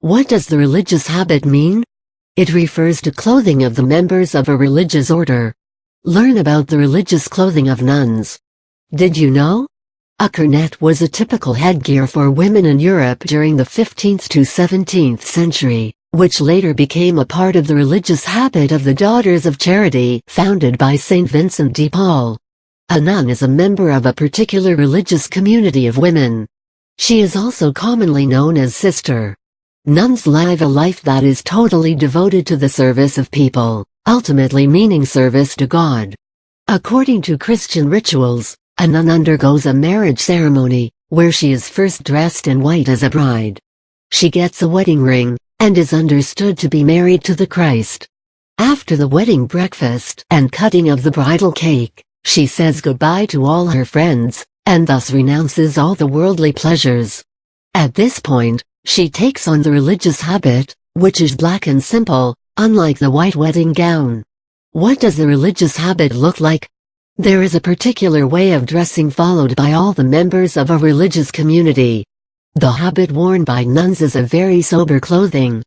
What does the religious habit mean? It refers to clothing of the members of a religious order. Learn about the religious clothing of nuns. Did you know? A cornet was a typical headgear for women in Europe during the 15th to 17th century, which later became a part of the religious habit of the Daughters of Charity, founded by Saint Vincent de Paul. A nun is a member of a particular religious community of women. She is also commonly known as sister. Nuns live a life that is totally devoted to the service of people, ultimately meaning service to God. According to Christian rituals, a nun undergoes a marriage ceremony, where she is first dressed in white as a bride. She gets a wedding ring, and is understood to be married to the Christ. After the wedding breakfast and cutting of the bridal cake, she says goodbye to all her friends, and thus renounces all the worldly pleasures. At this point, she takes on the religious habit, which is black and simple, unlike the white wedding gown. What does the religious habit look like? There is a particular way of dressing followed by all the members of a religious community. The habit worn by nuns is a very sober clothing.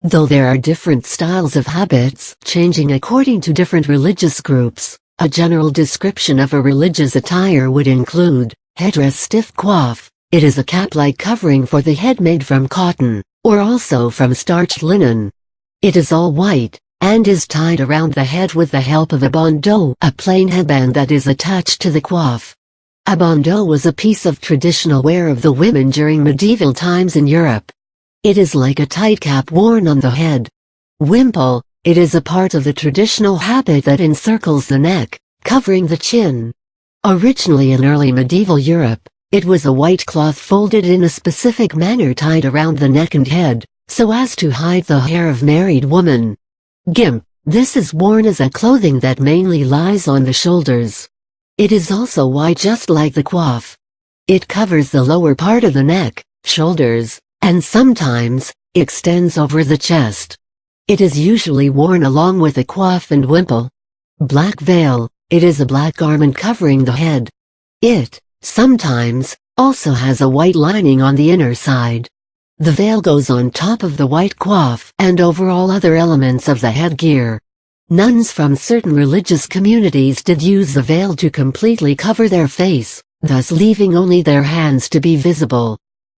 Though there are different styles of habits, changing according to different religious groups, a general description of a religious attire would include headdress stiff coif. It is a cap-like covering for the head made from cotton, or also from starched linen. It is all white, and is tied around the head with the help of a bandeau, a plain headband that is attached to the coif. A bandeau was a piece of traditional wear of the women during medieval times in Europe. It is like a tight cap worn on the head. Wimple, it is a part of the traditional habit that encircles the neck, covering the chin. Originally in early medieval Europe, it was a white cloth folded in a specific manner tied around the neck and head, so as to hide the hair of married women. Gimp, this is worn as a clothing that mainly lies on the shoulders. It is also white just like the coif. It covers the lower part of the neck, shoulders, and sometimes, extends over the chest. It is usually worn along with a coif and wimple. Black veil, it is a black garment covering the head. It, sometimes, also has a white lining on the inner side. The veil goes on top of the white coif and over all other elements of the headgear. Nuns from certain religious communities did use the veil to completely cover their face, thus leaving only their hands to be visible.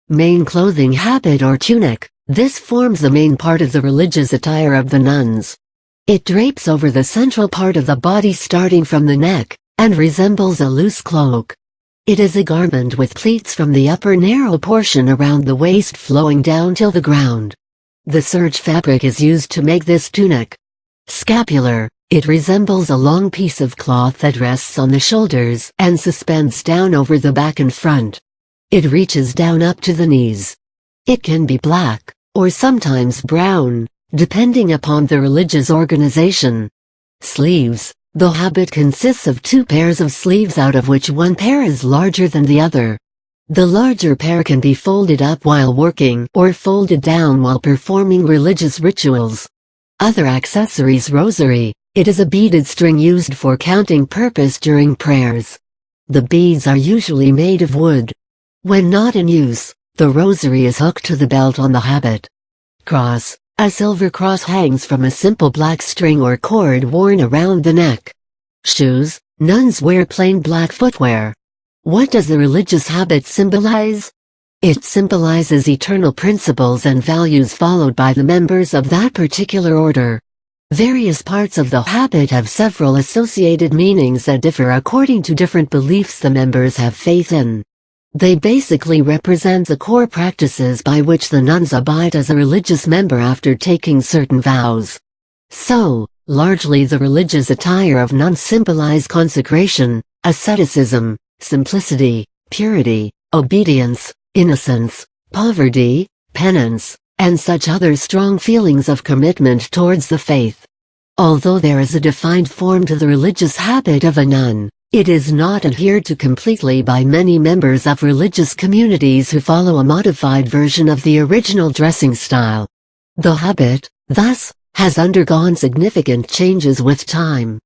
Main clothing habit or tunic, this forms the main part of the religious attire of the nuns. It drapes over the central part of the body starting from the neck, and resembles a loose cloak. It is a garment with pleats from the upper narrow portion around the waist flowing down till the ground. The serge fabric is used to make this tunic. Scapular, it resembles a long piece of cloth that rests on the shoulders and suspends down over the back and front. It reaches down up to the knees. It can be black, or sometimes brown, depending upon the religious organization. Sleeves. The habit consists of two pairs of sleeves out of which one pair is larger than the other. The larger pair can be folded up while working or folded down while performing religious rituals. Other accessories. Rosary, it is a beaded string used for counting purpose during prayers. The beads are usually made of wood. When not in use, the rosary is hooked to the belt on the habit. Cross. A silver cross hangs from a simple black string or cord worn around the neck. Shoes, nuns wear plain black footwear. What does the religious habit symbolize? It symbolizes eternal principles and values followed by the members of that particular order. Various parts of the habit have several associated meanings that differ according to different beliefs the members have faith in. They basically represent the core practices by which the nuns abide as a religious member after taking certain vows. So, largely the religious attire of nuns symbolize consecration, asceticism, simplicity, purity, obedience, innocence, poverty, penance, and such other strong feelings of commitment towards the faith. Although there is a defined form to the religious habit of a nun, it is not adhered to completely by many members of religious communities who follow a modified version of the original dressing style. The habit, thus, has undergone significant changes with time.